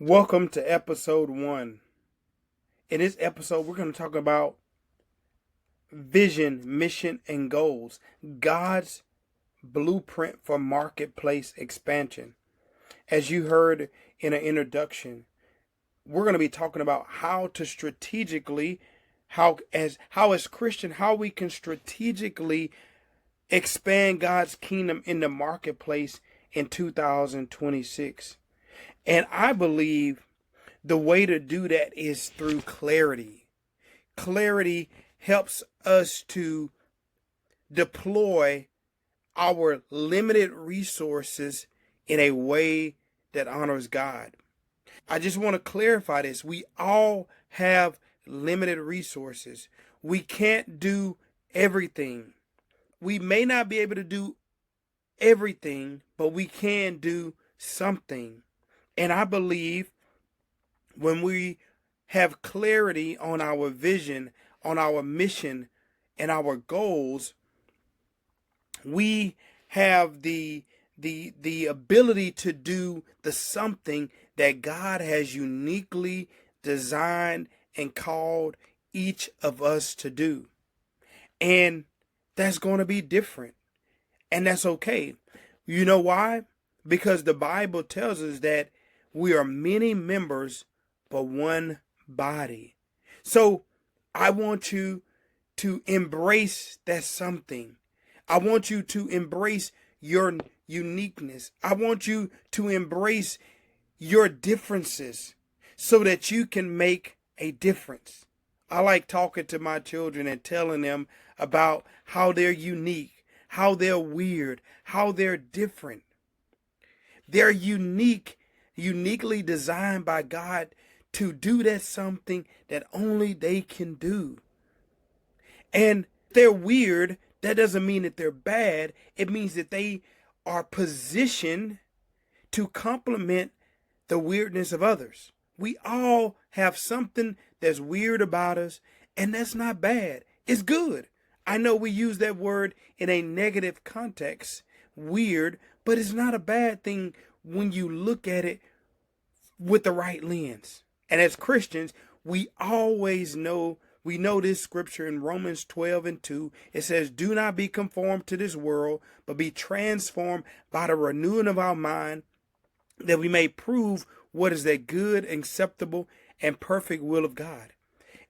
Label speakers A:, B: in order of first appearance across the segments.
A: Welcome to episode 1. In this episode, we're going to talk about vision, mission, and goals. God's blueprint for marketplace expansion. As you heard in an introduction, we're going to be talking about how to strategically, how as Christian, how we can strategically expand God's kingdom in the marketplace in 2026. And I believe the way to do that is through clarity. Clarity helps us to deploy our limited resources in a way that honors God. I just want to clarify this. We all have limited resources. We can't do everything. We may not be able to do everything, but we can do something. And I believe when we have clarity on our vision, on our mission, and our goals, we have the ability to do the something that God has uniquely designed and called each of us to do. And that's going to be different. And that's okay. You know why? Because the Bible tells us that we are many members, but one body. So I want you to embrace that something. I want you to embrace your uniqueness. I want you to embrace your differences so that you can make a difference. I like talking to my children and telling them about how they're unique, how they're weird, how they're different. They're uniquely designed by God to do that something that only they can do. And they're weird. That doesn't mean that they're bad. It means that they are positioned to complement the weirdness of others. We all have something that's weird about us, and that's not bad. It's good. I know we use that word in a negative context, weird, but it's not a bad thing when you look at it with the right lens. And as Christians, we always know, we know this scripture in Romans 12:2. It says, "Do not be conformed to this world, but be transformed by the renewing of our mind, that we may prove what is that good, acceptable, and perfect will of God."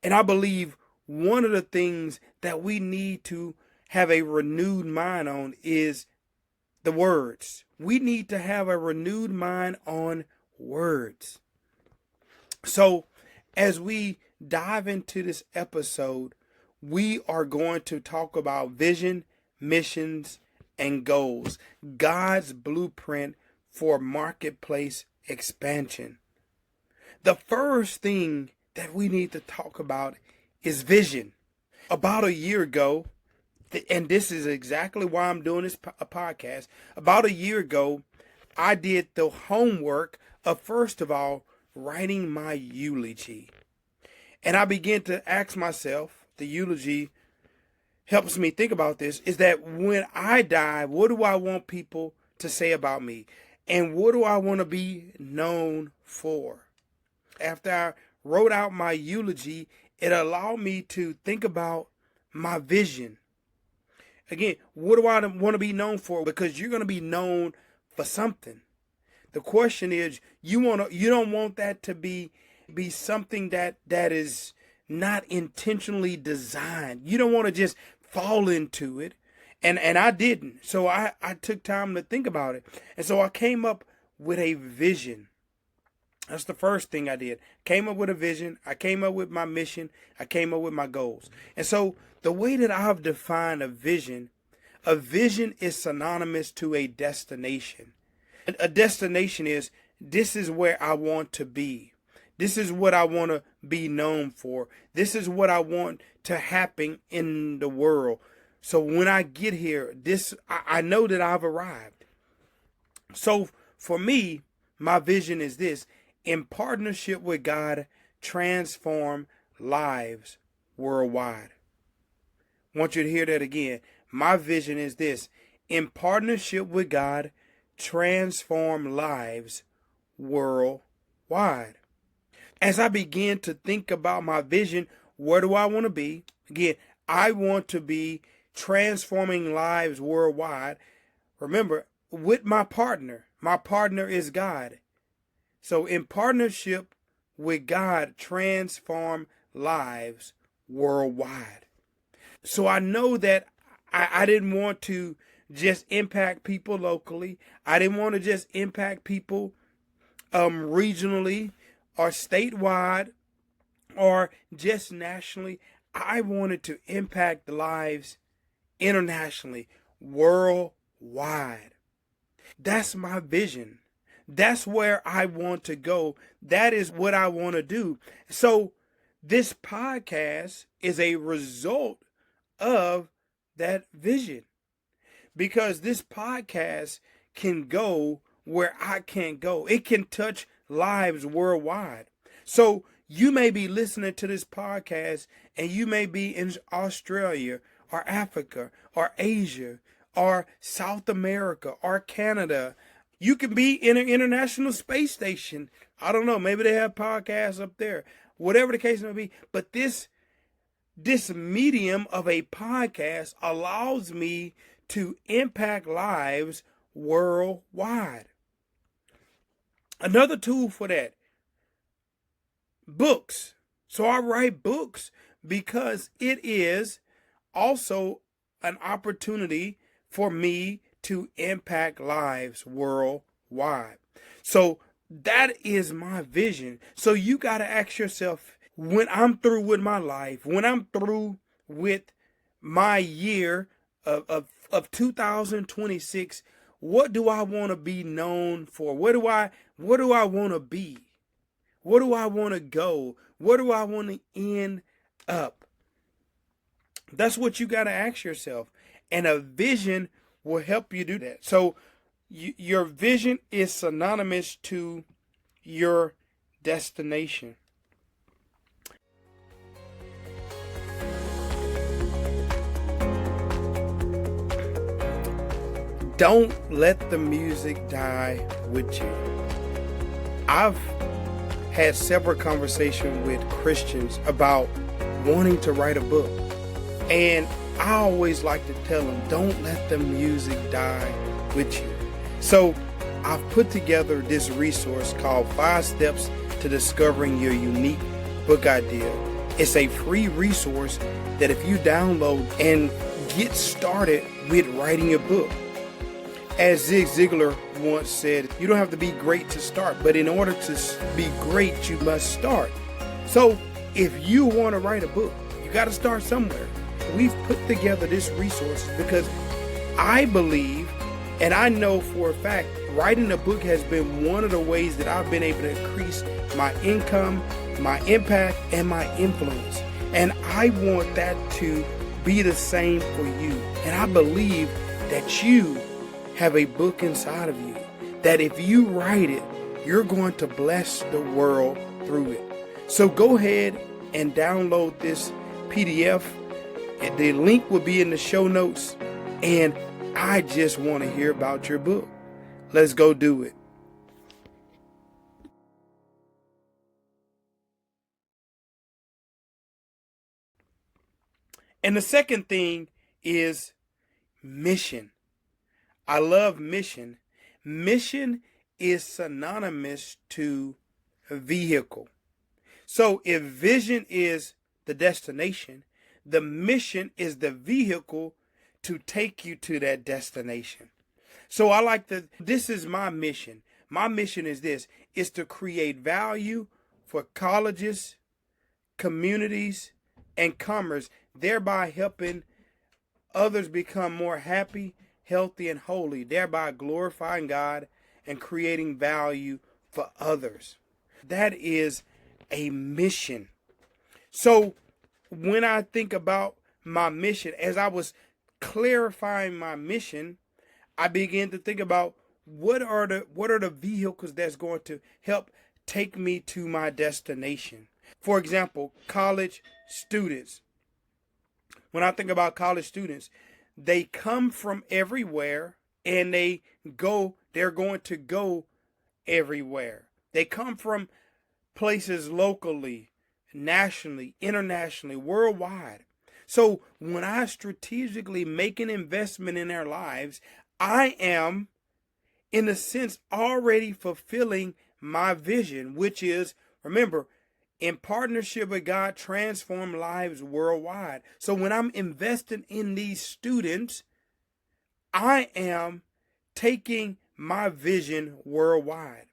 A: And I believe one of the things that we need to have a renewed mind on is the words. We need to have a renewed mind on words. So as we dive into this episode, we are going to talk about vision, missions, and goals. God's blueprint for marketplace expansion. The first thing that we need to talk about is vision. About a year ago, and this is exactly why I'm doing this podcast. About a year ago, I did the homework of, first of all, writing my eulogy. And I began to ask myself, the eulogy helps me think about this, is that when I die, what do I want people to say about me? And what do I want to be known for? After I wrote out my eulogy, it allowed me to think about my vision. Again, what do I want to be known for? Because you're going to be known for something. The question is, you don't want that to be something that is not intentionally designed. You don't want to just fall into it. And I didn't. So I took time to think about it. And so I came up with a vision. That's the first thing I did. Came up with a vision. I came up with my mission. I came up with my goals. And so the way that I've defined a vision is synonymous to a destination. A destination is, this is where I want to be. This is what I want to be known for. This is what I want to happen in the world. So when I get here, I know that I've arrived. So for me, my vision is this: in partnership with God, transform lives worldwide. I want you to hear that again. My vision is this: in partnership with God, transform lives worldwide. worldwide. As I begin to think about my vision, where do I want to be? Again, I want to be transforming lives worldwide. Remember, with my partner. My partner is God. So in partnership with God, transform lives worldwide. So I know that I didn't want to just impact people locally. I didn't want to just impact people regionally or statewide or just nationally. I wanted to impact the lives internationally, worldwide. That's my vision. That's where I want to go. That is what I want to do. So this podcast is a result of that vision, because this podcast can go where I can't go. It can touch lives worldwide. So you may be listening to this podcast and you may be in Australia or Africa or Asia or South America or Canada. You can be in an international space station. I don't know. Maybe they have podcasts up there. Whatever the case may be. But this medium of a podcast allows me to impact lives worldwide. Another tool for that, books. So I write books because it is also an opportunity for me to impact lives worldwide. So that is my vision. So you got to ask yourself, when I'm through with my life, when I'm through with my year of 2026, what do I want to be known for? What do I want to be? Where do I want to go? Where do I want to end up? That's what you got to ask yourself. And a vision will help you do that. So your vision is synonymous to your destination. Don't let the music die with you. I've had several conversations with Christians about wanting to write a book. And I always like to tell them, don't let the music die with you. So I've put together this resource called 5 Steps to Discovering Your Unique Book Idea. It's a free resource that if you download and get started with writing a book. As Zig Ziglar once said, you don't have to be great to start, but in order to be great, you must start. So if you want to write a book, you got to start somewhere. We've put together this resource because I believe, and I know for a fact, writing a book has been one of the ways that I've been able to increase my income, my impact, and my influence. And I want that to be the same for you. And I believe that you have a book inside of you, that if you write it, you're going to bless the world through it. So go ahead and download this PDF. The link will be in the show notes. And I just want to hear about your book. Let's go do it. And the second thing is mission. I love mission. Mission is synonymous to vehicle. So if vision is the destination, the mission is the vehicle to take you to that destination. So this is my mission. My mission is this, is to create value for colleges, communities, and commerce, thereby helping others become more happy, healthy, and holy, thereby glorifying God and creating value for others. That is a mission. So when I think about my mission, as I was clarifying my mission, I began to think about what are the vehicles that's going to help take me to my destination. For example, college students. When I think about college students, they come from everywhere and they're going to go everywhere. They come from places locally, nationally, internationally, worldwide. So when I strategically make an investment in their lives, I am, in a sense, already fulfilling my vision, which is, remember, in partnership with God, transform lives worldwide. So when I'm investing in these students, I am taking my vision worldwide.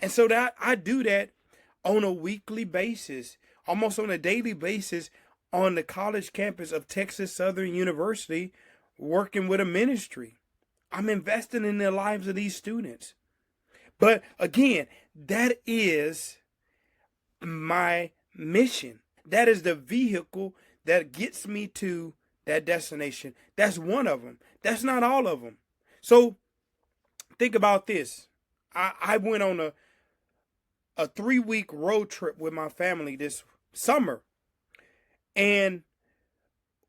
A: And so that I do that on a weekly basis, almost on a daily basis, on the college campus of Texas Southern University, working with a ministry. I'm investing in the lives of these students. But again, that is my mission. That is the vehicle that gets me to that destination. That's one of them. That's not all of them. So think about this. I went on a 3-week road trip with my family this summer. And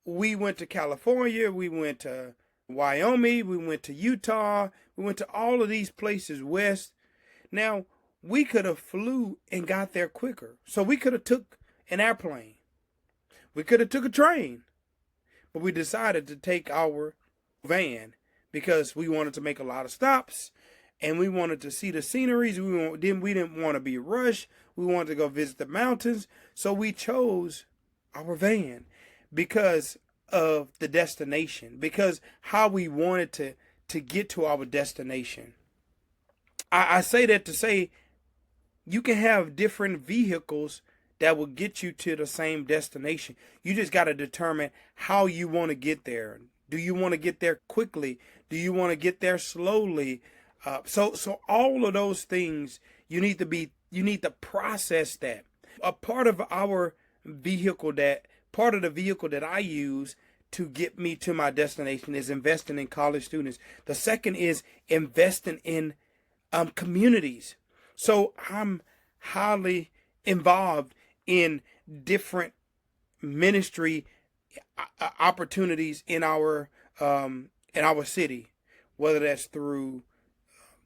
A: we went to California, we went to Wyoming, we went to Utah, we went to all of these places west. Now, we could have flew and got there quicker. So we could have took an airplane. We could have took a train. But we decided to take our van because we wanted to make a lot of stops and we wanted to see the sceneries. We didn't want to be rushed. We wanted to go visit the mountains. So we chose our van because of the destination, because how we wanted to get to our destination. I say that to say you can have different vehicles that will get you to the same destination. You just got to determine how you want to get there. Do you want to get there quickly? Do you want to get there slowly? So all of those things you need to process that. A part of the vehicle that I use to get me to my destination is investing in college students. The second is investing in communities. So I'm highly involved in different ministry opportunities in our city, whether that's through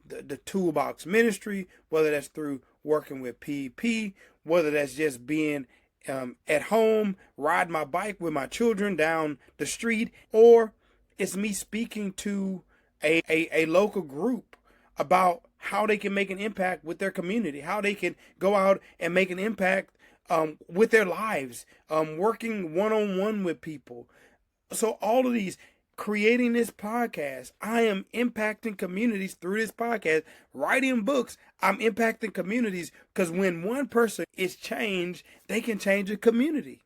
A: the Toolbox Ministry, whether that's through working with PP, whether that's just being at home, ride my bike with my children down the street, or it's me speaking to a local group about how they can make an impact with their community, how they can go out and make an impact with their lives, working one-on-one with people. So all of these, creating this podcast, I am impacting communities through this podcast. Writing books, I'm impacting communities, because when one person is changed, they can change a community.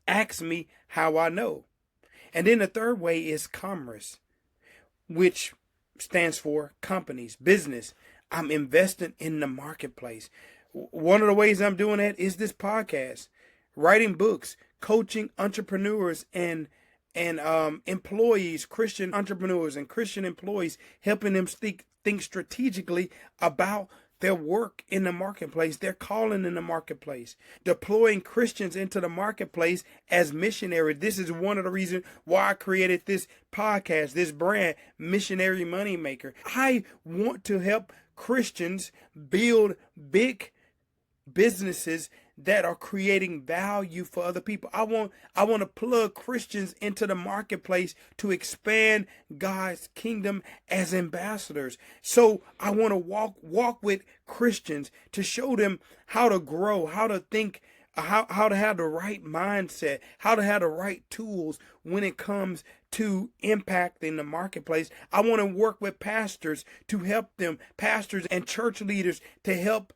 A: Ask me how I know. And then the third way is commerce, which stands for companies, business. I'm investing in the marketplace. One of the ways I'm doing that is this podcast, writing books, coaching entrepreneurs and employees, Christian entrepreneurs and Christian employees, helping them think strategically about their work in the marketplace, their calling in the marketplace, deploying Christians into the marketplace as missionaries. This is one of the reasons why I created this podcast, this brand, Missionary Moneymaker. I want to help Christians build big businesses that are creating value for other people. I want to plug Christians into the marketplace to expand God's kingdom as ambassadors. So I want to walk with Christians to show them how to grow, how to think, how to have the right mindset, how to have the right tools when it comes to impacting the marketplace. I want to work with pastors to help them, pastors and church leaders to help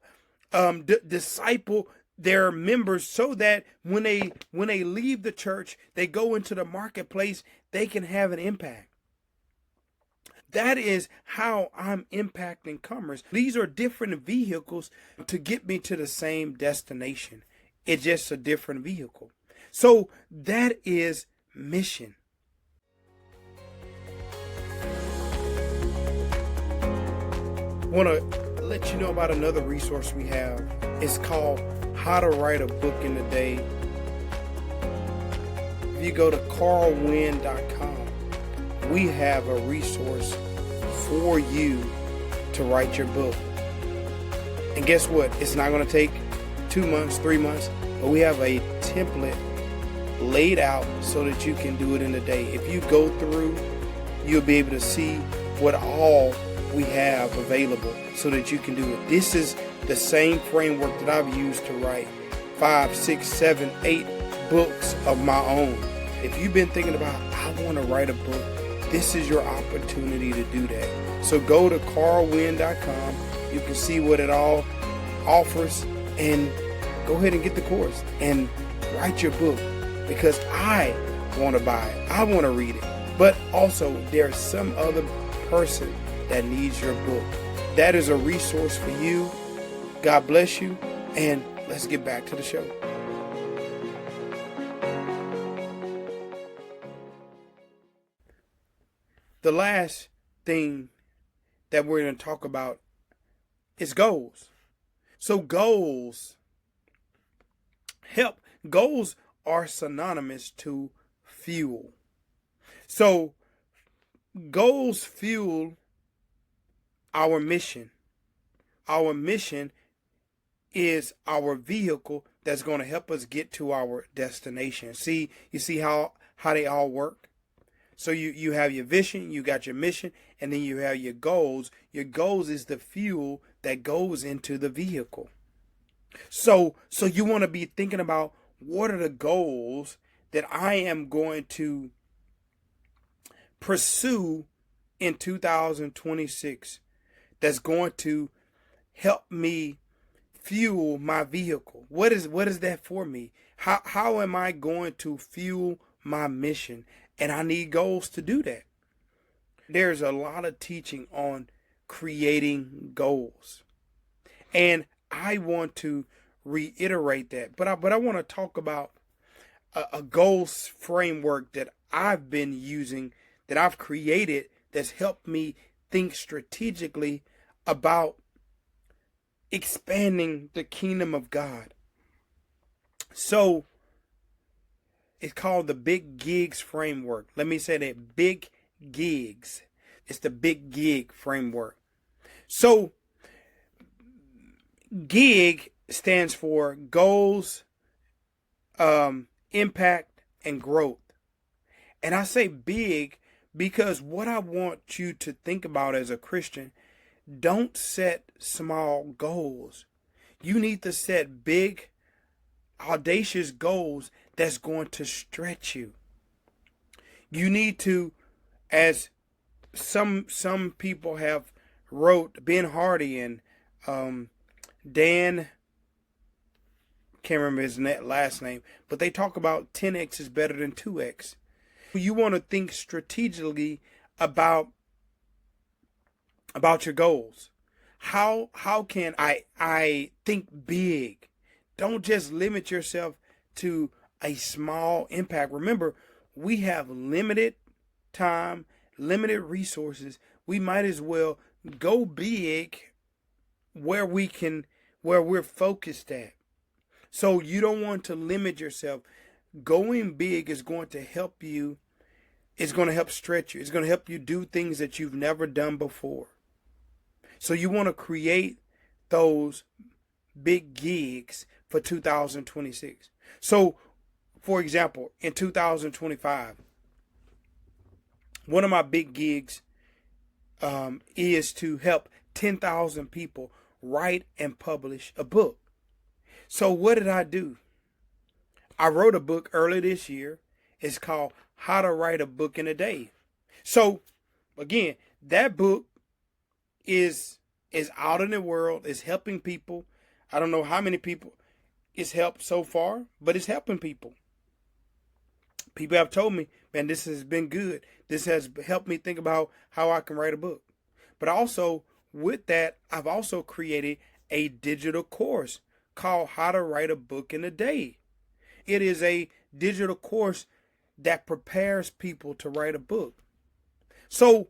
A: disciple their members, so that when they leave the church, they go into the marketplace, they can have an impact. That is how I'm impacting commerce. These are different vehicles to get me to the same destination. It's just a different vehicle. So that is mission. I want to let you know about another resource we have. It's called How to Write a Book in a Day. If you go to carlwinn.com, we have a resource for you to write your book. And guess what? It's not going to take 2 months, 3 months, but we have a template laid out so that you can do it in a day. If you go through, you'll be able to see what all we have available so that you can do it. This is the same framework that I've used to write 5, 6, 7, 8 books of my own. If you've been thinking about, I want to write a book, this is your opportunity to do that. So go to carlwinn.com. You can see what it all offers and go ahead and get the course and write your book, because I want to buy it. I want to read it. But also there's some other person that needs your book. That is a resource for you. God bless you. And let's get back to the show. The last thing that we're going to talk about is goals. So goals help. Goals are synonymous to fuel. So goals fuel our mission. Our mission is our vehicle that's going to help us get to our destination. You see how they all work? So you have your vision, you got your mission, and then you have your goals. Your goals is the fuel that goes into the vehicle. So you want to be thinking about, what are the goals that I am going to pursue in 2026 that's going to help me fuel my vehicle? What is that for me? How am I going to fuel my mission? And I need goals to do that. There's a lot of teaching on creating goals. And I want to reiterate that. But I want to talk about a goals framework that I've been using, that I've created, that's helped me think strategically about expanding the kingdom of God. So it's called the Big Gigs framework. Let me say that, big gigs. It's the Big Gig framework. So GIG stands for goals, impact, and growth. And I say big because what I want you to think about as a Christian, don't set small goals. You need to set big, audacious goals that's going to stretch you. You need to, as some people have wrote, Ben Hardy and Dan, can't remember his last name, but they talk about 10x is better than 2x. You want to think strategically about your goals. How can I think big? Don't just limit yourself to a small impact. Remember, we have limited time, limited resources. We might as well go big where we're focused at. So you don't want to limit yourself. Going big is going to help you. It's going to help stretch you. It's going to help you do things that you've never done before. So you want to create those big gigs for 2026. So, for example, in 2025, one of my big gigs is to help 10,000 people write and publish a book. So what did I do? I wrote a book earlier this year. It's called How to Write a Book in a Day. So again, that book is out in the world. It's helping people. I don't know how many people it's helped so far, but it's helping people. People have told me, man, this has been good. This has helped me think about how I can write a book. But also with that, I've also created a digital course called How to Write a Book in a Day. It is a digital course that prepares people to write a book. So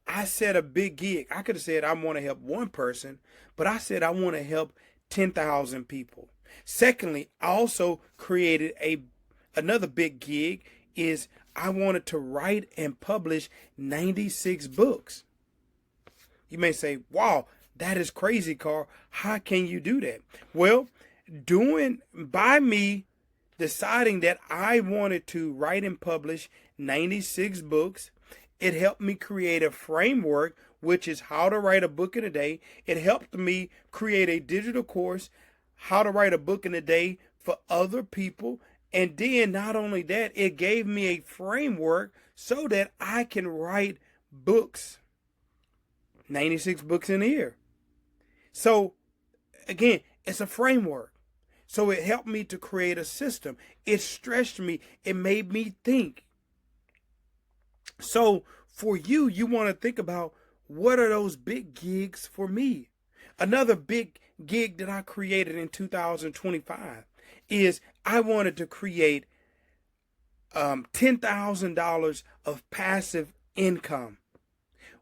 A: I set a big gig. I could have said I want to help one person, but I said I want to help 10,000 people. Secondly, I also created another big gig is I wanted to write and publish 96 books. You may say, wow, That is crazy, Carl. How can you do that? Well, by me deciding that I wanted to write and publish 96 books, it helped me create a framework, which is how to write a book in a day. It helped me create a digital course, how to write a book in a day for other people. And then not only that, it gave me a framework so that I can write books, 96 books in a year. So again, it's a framework. So it helped me to create a system. It stretched me. It made me think. So for you, you want to think about, what are those big gigs for me? Another big gig that I created in 2025 is I wanted to create $10,000 of passive income,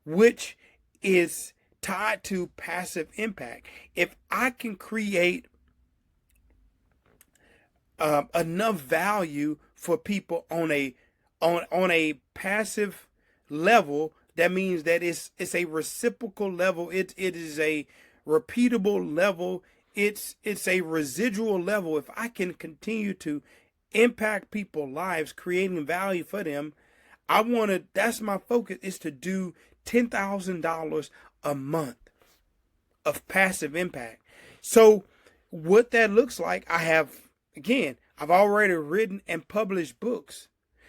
A: which is tied to passive impact. If I can create enough value for people on a passive level, that means that it's a reciprocal level. It is a repeatable level. It's a residual level. If I can continue to impact people's lives, creating value for them, that's my focus, is to do $10,000 a month of passive impact. So what that looks like, I've already written and published books.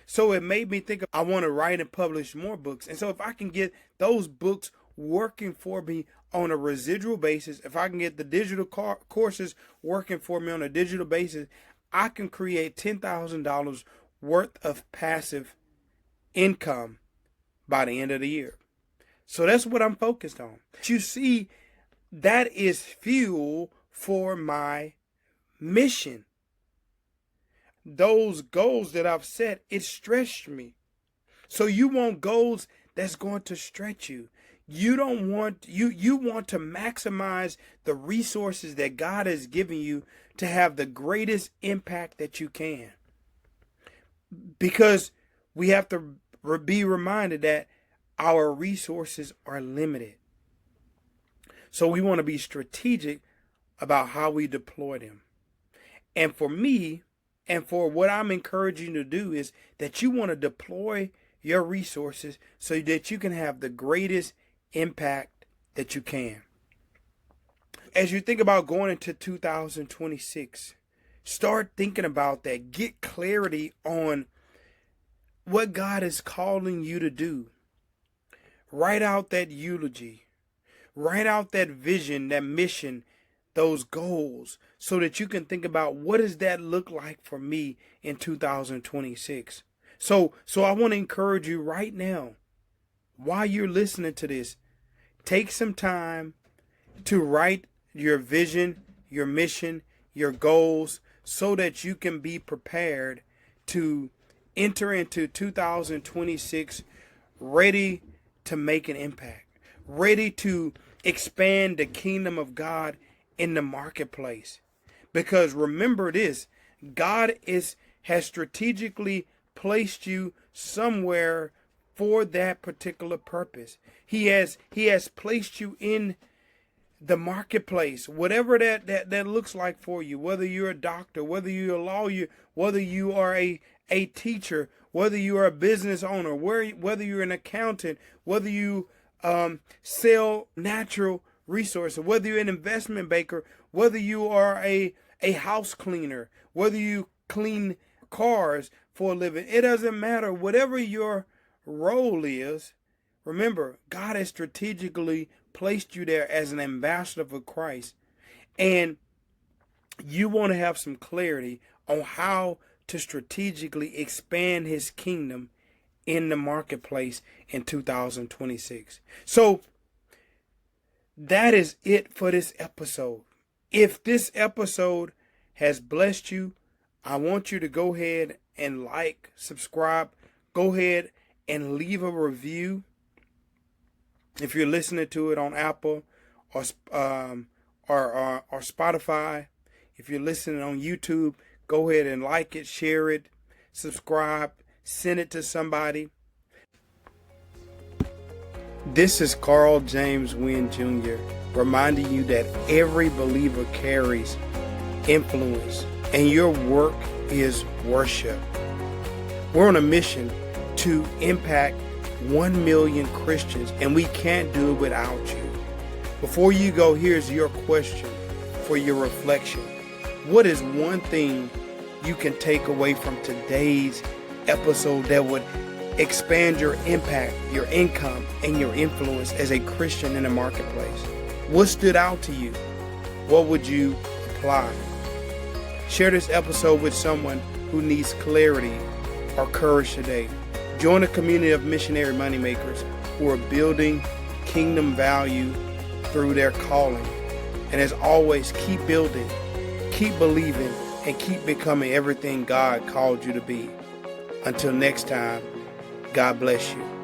A: So it made me think, I want to write and publish more books. And so if I can get those books working for me on a residual basis, if I can get the digital courses working for me on a digital basis, I can create $10,000 worth of passive income by the end of the year. So that's what I'm focused on. You see, that is fuel for my mission. Those goals that I've set, it stretched me. So you want goals that's going to stretch you. You want to maximize the resources that God has given you to have the greatest impact that you can. Because we have to be reminded that our resources are limited. So we want to be strategic about how we deploy them. And for me, and for what I'm encouraging you to do, is that you want to deploy your resources so that you can have the greatest impact that you can. As you think about going into 2026, start thinking about that. Get clarity on what God is calling you to do. Write out that eulogy. Write out that vision, that mission, those goals, so that you can think about, what does that look like for me in 2026? So I want to encourage you right now, while you're listening to this, take some time to write your vision, your mission, your goals, so that you can be prepared to enter into 2026 ready to make an impact, ready to expand the kingdom of God in the marketplace. Because remember this, God has strategically placed you somewhere for that particular purpose. He has placed you in the marketplace, whatever that looks like for you, whether you're a doctor, whether you're a lawyer, whether you are a teacher, whether you are a business owner, whether you're an accountant, whether you sell natural resources, whether you're an investment banker, whether you are a house cleaner, whether you clean cars for a living. It doesn't matter. Whatever your role is, remember, God has strategically placed you there as an ambassador for Christ. And you want to have some clarity on how to strategically expand his kingdom in the marketplace in 2026. So that is it for this episode. If this episode has blessed you, I want you to go ahead and like, subscribe, go ahead and leave a review. If you're listening to it on Apple or Spotify, if you're listening on YouTube, go ahead and like it, share it, subscribe, send it to somebody. This is Carl James Winn Jr. reminding you that every believer carries influence and your work is worship. We're on a mission to impact 1 million Christians, and we can't do it without you. Before you go, here's your question for your reflection. What is one thing you can take away from today's episode that would expand your impact, your income, and your influence as a Christian in the marketplace? What stood out to you? What would you apply? Share this episode with someone who needs clarity or courage today. Join a community of missionary moneymakers who are building kingdom value through their calling. And as always, keep building, keep believing, and keep becoming everything God called you to be. Until next time, God bless you.